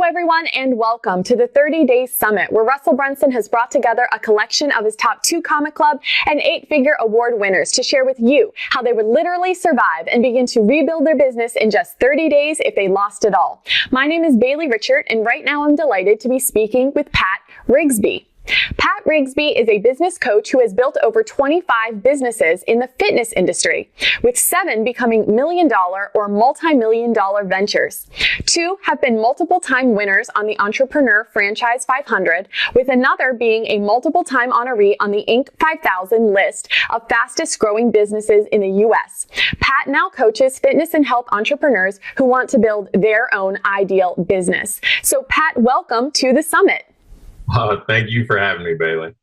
everyone, and welcome to the 30-Day Summit, where Russell Brunson has brought together a collection of his top 2 Comic Club and 8-figure award winners to share with you how they would literally survive and begin to rebuild their business in just 30 days if they lost it all. My name is Bailey Richard, and right now I'm delighted to be speaking with Pat Rigsby. Pat Rigsby is a business coach who has built over 25 businesses in the fitness industry, with 7 becoming million-dollar or multi-million-dollar ventures. 2 have been multiple-time winners on the Entrepreneur Franchise 500, with another being a multiple-time honoree on the Inc. 5000 list of fastest-growing businesses in the U.S. Pat now coaches fitness and health entrepreneurs who want to build their own ideal business. So, Pat, welcome to the summit. Thank you for having me, Bailey.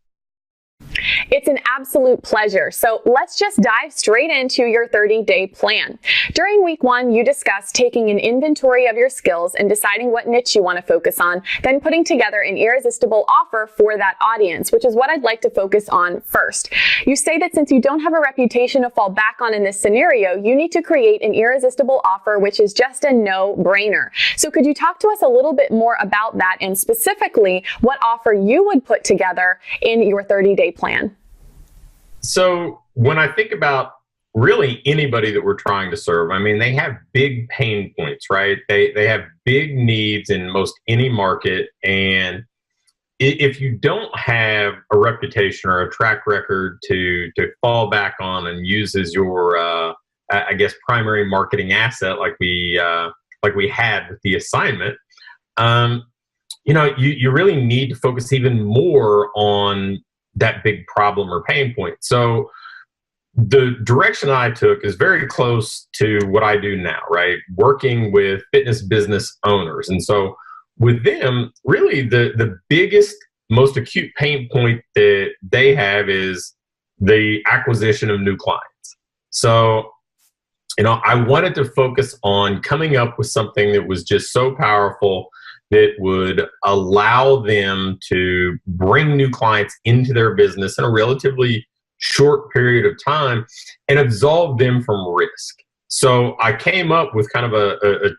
It's an absolute pleasure. So let's just dive straight into your 30-day plan. During week 1, you discussed taking an inventory of your skills and deciding what niche you want to focus on, then putting together an irresistible offer for that audience, which is what I'd like to focus on first. You say that since you don't have a reputation to fall back on in this scenario, you need to create an irresistible offer, which is just a no-brainer. So could you talk to us a little bit more about that, and specifically what offer you would put together in your 30-day plan? So when I think about really anybody that we're trying to serve, I mean, they have big pain points, right? They have big needs in most any market. And if you don't have a reputation or a track record to fall back on and use as your, I guess, primary marketing asset, like we had with the assignment, you really need to focus even more on that big problem or pain point. So the direction I took is very close to what I do now, right? Working with fitness business owners. And so with them, really the biggest, most acute pain point that they have is the acquisition of new clients. So, I wanted to focus on coming up with something that was just so powerful that would allow them to bring new clients into their business in a relatively short period of time and absolve them from risk. So I came up with kind of a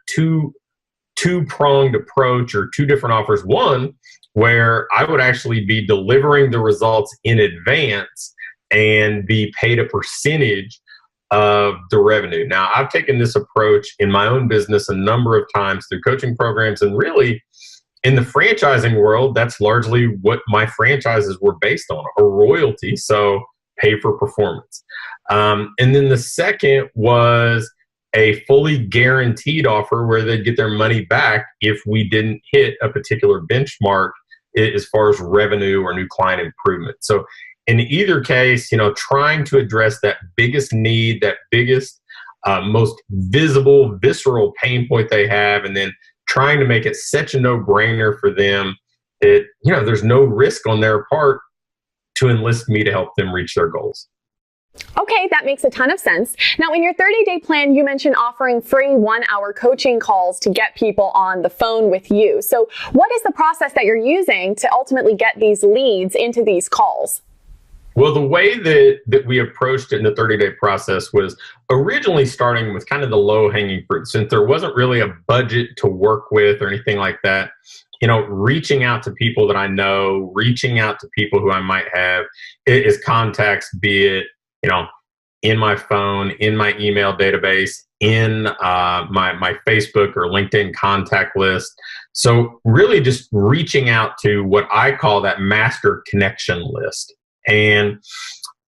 two-pronged approach, or 2 different offers. One, where I would actually be delivering the results in advance and be paid a percentage of the revenue. Now, I've taken this approach in my own business a number of times through coaching programs, and really in the franchising world, that's largely what my franchises were based on, a royalty, so pay for performance. And then the second was a fully guaranteed offer where they'd get their money back if we didn't hit a particular benchmark as far as revenue or new client improvement. So in either case, trying to address that biggest need, that biggest, most visible, visceral pain point they have, and then trying to make it such a no-brainer for them that, there's no risk on their part to enlist me to help them reach their goals. Okay, that makes a ton of sense. Now, in your 30-day plan, you mentioned offering free 1-hour coaching calls to get people on the phone with you. So what is the process that you're using to ultimately get these leads into these calls? Well, the way that we approached it in the 30-day process was originally starting with kind of the low-hanging fruit. Since there wasn't really a budget to work with or anything like that, reaching out to people that I know, reaching out to people who I might have as contacts, be it, in my phone, in my email database, in my Facebook or LinkedIn contact list. So really just reaching out to what I call that master connection list. And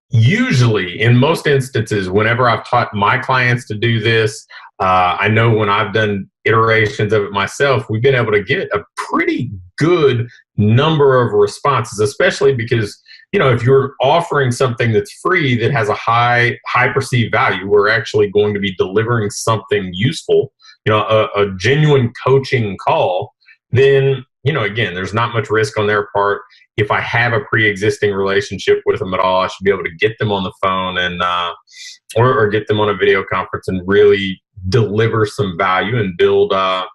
usually, in most instances, whenever I've taught my clients to do this, I know when I've done iterations of it myself, we've been able to get a pretty good number of responses, especially because, if you're offering something that's free that has a high perceived value, we're actually going to be delivering something useful, a genuine coaching call, then, again, there's not much risk on their part. If I have a pre-existing relationship with them at all, I should be able to get them on the phone and or get them on a video conference and really deliver some value and build a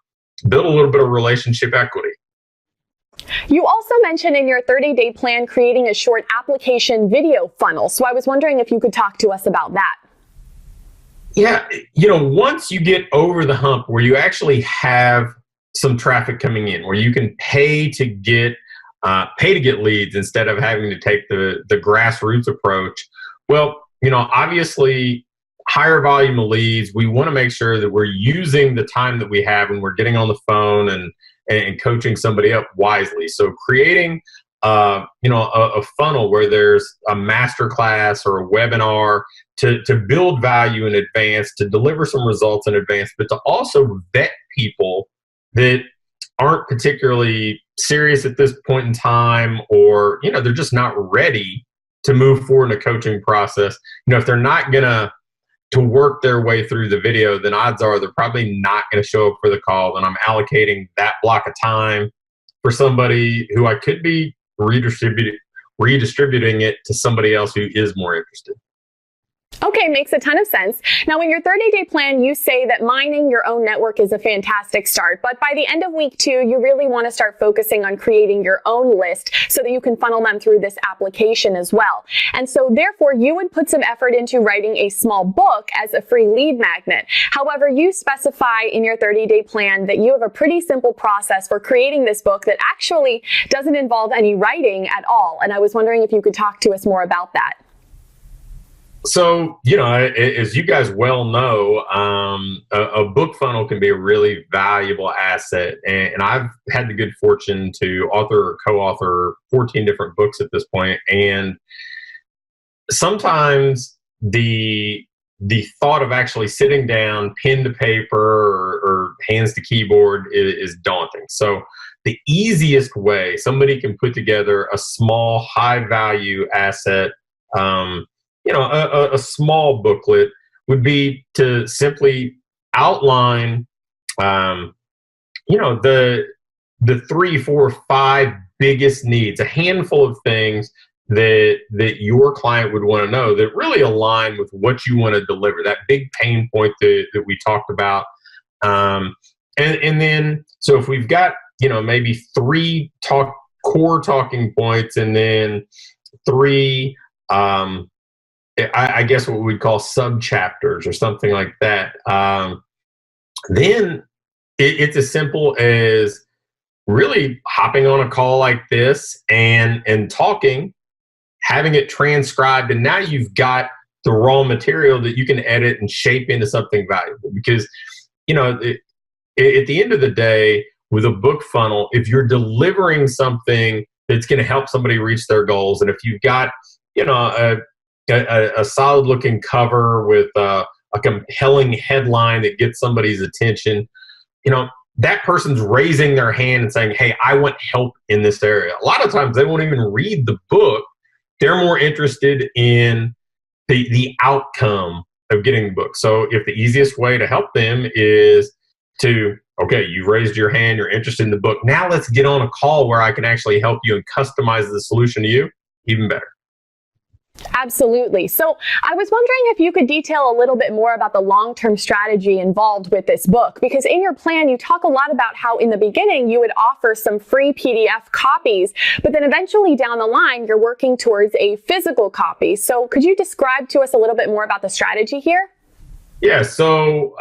little bit of relationship equity. You also mentioned in your 30-day plan creating a short application video funnel. So I was wondering if you could talk to us about that. Yeah, once you get over the hump where you actually have some traffic coming in, where you can pay to get leads instead of having to take the grassroots approach. Well, obviously, higher volume of leads, we want to make sure that we're using the time that we have when we're getting on the phone and coaching somebody up wisely. So creating a funnel where there's a master class or a webinar to build value in advance, to deliver some results in advance, but to also vet people that aren't particularly serious at this point in time, or they're just not ready to move forward in a coaching process. If they're not gonna to work their way through the video, then odds are they're probably not going to show up for the call. And I'm allocating that block of time for somebody who I could be redistributing it to somebody else who is more interested. Okay, makes a ton of sense. Now, in your 30-day plan, you say that mining your own network is a fantastic start, but by the end of week 2, you really want to start focusing on creating your own list so that you can funnel them through this application as well. And so, therefore, you would put some effort into writing a small book as a free lead magnet. However, you specify in your 30-day plan that you have a pretty simple process for creating this book that actually doesn't involve any writing at all. And I was wondering if you could talk to us more about that. So, as you guys well know, a book funnel can be a really valuable asset. And I've had the good fortune to author or co-author 14 different books at this point. And sometimes the thought of actually sitting down, pen to paper or hands to keyboard is daunting. So the easiest way somebody can put together a small, high value asset, a small booklet would be to simply outline, the 3, 4, 5 biggest needs, a handful of things that your client would want to know that really align with what you want to deliver, that big pain point that we talked about. And then, so if we've got, maybe 3 core talking points and then 3, I guess what we'd call sub-chapters or something like that. Then it's as simple as really hopping on a call like this and talking, having it transcribed, and now you've got the raw material that you can edit and shape into something valuable. Because, at the end of the day, with a book funnel, if you're delivering something that's going to help somebody reach their goals, and if you've got, a solid looking cover with a compelling headline that gets somebody's attention, that person's raising their hand and saying, hey, I want help in this area. A lot of times they won't even read the book. They're more interested in the outcome of getting the book. So if the easiest way to help them is to, okay, you've raised your hand, you're interested in the book, now let's get on a call where I can actually help you and customize the solution to you, even better. Absolutely. So I was wondering if you could detail a little bit more about the long-term strategy involved with this book, because in your plan, you talk a lot about how in the beginning you would offer some free PDF copies, but then eventually down the line, you're working towards a physical copy. So could you describe to us a little bit more about the strategy here? Yeah. So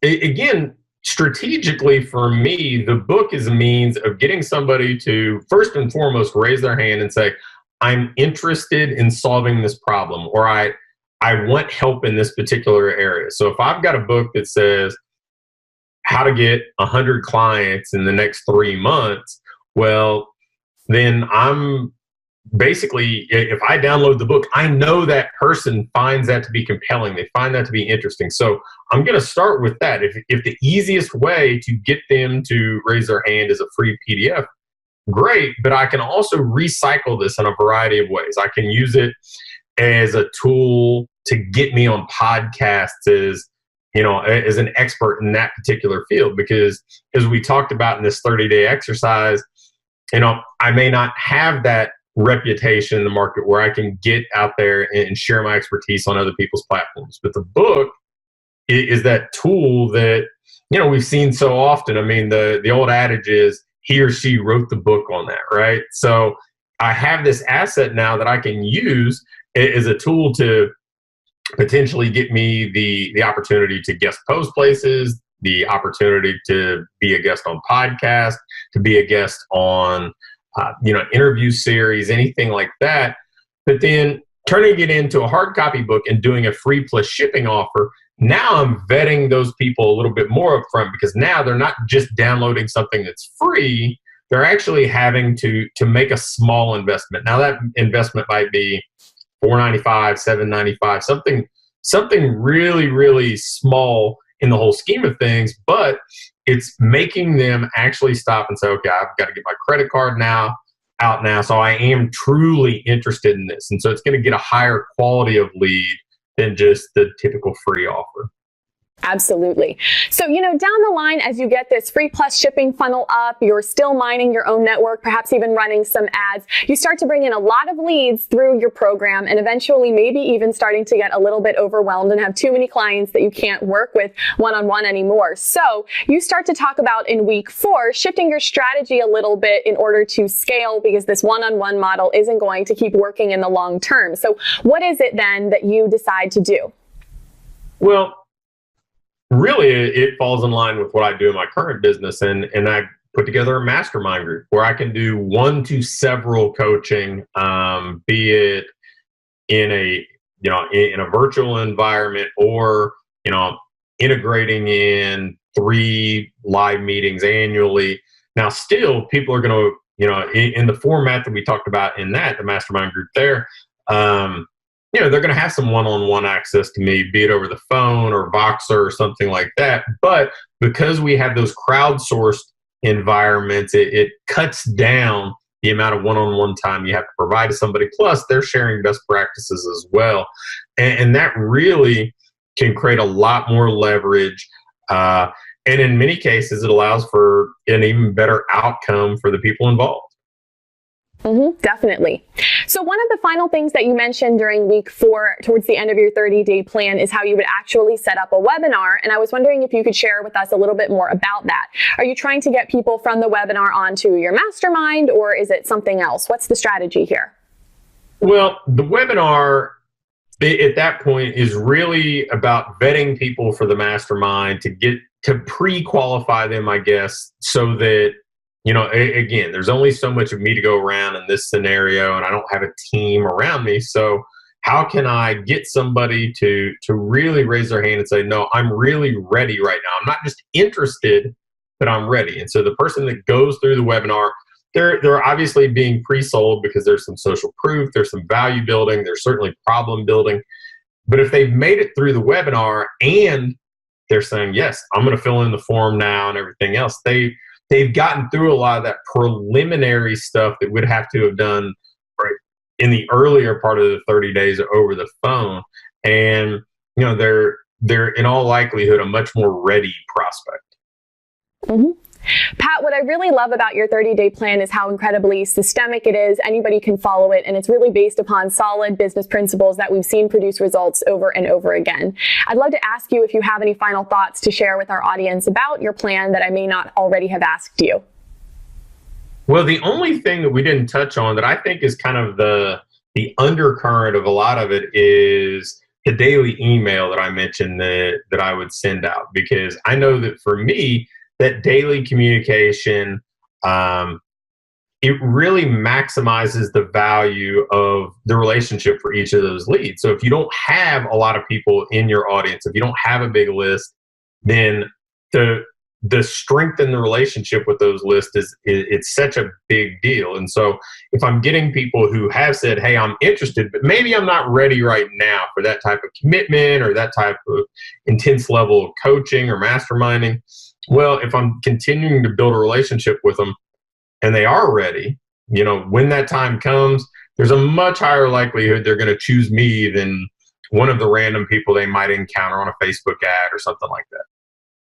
again, strategically for me, the book is a means of getting somebody to first and foremost raise their hand and say, I'm interested in solving this problem, or I want help in this particular area. So if I've got a book that says how to get 100 clients in the next 3 months, well, then I'm basically, if I download the book, I know that person finds that to be compelling. They find that to be interesting. So I'm going to start with that. If the easiest way to get them to raise their hand is a free PDF, great, but I can also recycle this in a variety of ways. I can use it as a tool to get me on podcasts as an expert in that particular field, because as we talked about in this 30-day exercise, I may not have that reputation in the market where I can get out there and share my expertise on other people's platforms. But the book is that tool that, we've seen so often. I mean, the old adage is, he or she wrote the book on that, right? So I have this asset now that I can use as a tool to potentially get me the opportunity to guest post places, the opportunity to be a guest on podcasts, to be a guest on, interview series, anything like that. But then turning it into a hard copy book and doing a free plus shipping offer, now I'm vetting those people a little bit more upfront, because now they're not just downloading something that's free. They're actually having to make a small investment. Now that investment might be $4.95, $7.95, something really, really small in the whole scheme of things, but it's making them actually stop and say, okay, I've got to get my credit card out now. So I am truly interested in this. And so it's going to get a higher quality of lead than just the typical free offer. Absolutely. So, down the line, as you get this free plus shipping funnel up, you're still mining your own network, perhaps even running some ads. You start to bring in a lot of leads through your program, and eventually maybe even starting to get a little bit overwhelmed and have too many clients that you can't work with one-on-one anymore. So you start to talk about in week 4, shifting your strategy a little bit in order to scale, because this one-on-one model isn't going to keep working in the long term. So what is it then that you decide to do? Well, really, it falls in line with what I do in my current business, and I put together a mastermind group where I can do 1 to several coaching, be it in a virtual environment, or integrating in 3 live meetings annually. Now, still, people are going to in the format that we talked about in the mastermind group there. They're going to have some one-on-one access to me, be it over the phone or Voxer or something like that. But because we have those crowdsourced environments, it cuts down the amount of one-on-one time you have to provide to somebody. Plus, they're sharing best practices as well. And that really can create a lot more leverage. And in many cases, it allows for an even better outcome for the people involved. Definitely. So one of the final things that you mentioned during week 4, towards the end of your 30-day plan, is how you would actually set up a webinar. And I was wondering if you could share with us a little bit more about that. Are you trying to get people from the webinar onto your mastermind, or is it something else? What's the strategy here? Well, the webinar at that point is really about vetting people for the mastermind to pre-qualify them, I guess, so that again, there's only so much of me to go around in this scenario, and I don't have a team around me. So how can I get somebody to really raise their hand and say, no, I'm really ready right now. I'm not just interested, but I'm ready. And so the person that goes through the webinar, they're obviously being pre-sold, because there's some social proof, there's some value building, there's certainly problem building. But if they've made it through the webinar and they're saying, yes, I'm going to fill in the form now and everything else, they've gotten through a lot of that preliminary stuff that we'd have to have done in the earlier part of the 30 days over the phone. And, they're in all likelihood a much more ready prospect. Pat, what I really love about your 30-day plan is how incredibly systemic it is. Anybody can follow it, and it's really based upon solid business principles that we've seen produce results over and over again. I'd love to ask you if you have any final thoughts to share with our audience about your plan that I may not already have asked you. Well, the only thing that we didn't touch on that I think is kind of the undercurrent of a lot of it is the daily email that I mentioned that I would send out, because I know that for me, that daily communication, it really maximizes the value of the relationship for each of those leads. So if you don't have a lot of people in your audience, if you don't have a big list, then the strength in the relationship with those lists it's such a big deal. And so if I'm getting people who have said, hey, I'm interested, but maybe I'm not ready right now for that type of commitment or that type of intense level of coaching or masterminding, well, if I'm continuing to build a relationship with them and they are ready, when that time comes, there's a much higher likelihood they're going to choose me than one of the random people they might encounter on a Facebook ad or something like that.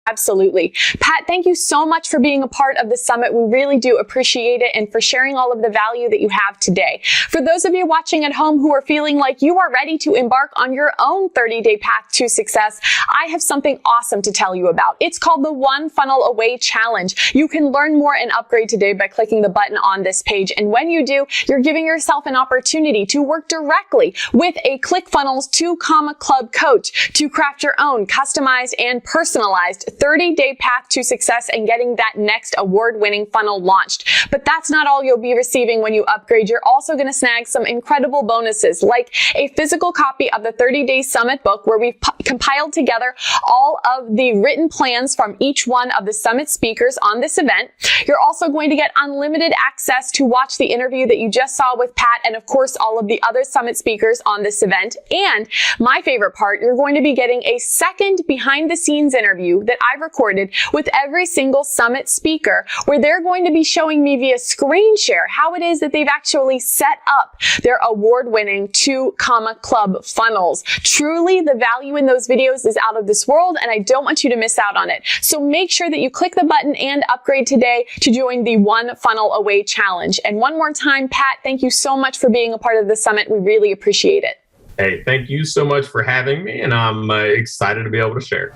Absolutely. Pat, thank you so much for being a part of the summit. We really do appreciate it, and for sharing all of the value that you have today. For those of you watching at home who are feeling like you are ready to embark on your own 30-day path to success, I have something awesome to tell you about. It's called the One Funnel Away Challenge. You can learn more and upgrade today by clicking the button on this page. And when you do, you're giving yourself an opportunity to work directly with a ClickFunnels 2 Club coach to craft your own customized and personalized 30-day path to success and getting that next award-winning funnel launched. But that's not all you'll be receiving when you upgrade. You're also going to snag some incredible bonuses, like a physical copy of the 30-day summit book, where we've compiled together all of the written plans from each one of the summit speakers on this event. You're also going to get unlimited access to watch the interview that you just saw with Pat, and of course all of the other summit speakers on this event. And my favorite part, you're going to be getting a second behind the scenes interview that I've recorded with every single summit speaker, where they're going to be showing me via screen share how it is that they've actually set up their award-winning 2 comma club funnels. Truly, the value in those videos is out of this world, and I don't want you to miss out on it. So make sure that you click the button and upgrade today to join the One Funnel Away Challenge. And one more time, Pat, thank you so much for being a part of the summit. We really appreciate it. Hey, thank you so much for having me, and I'm excited to be able to share.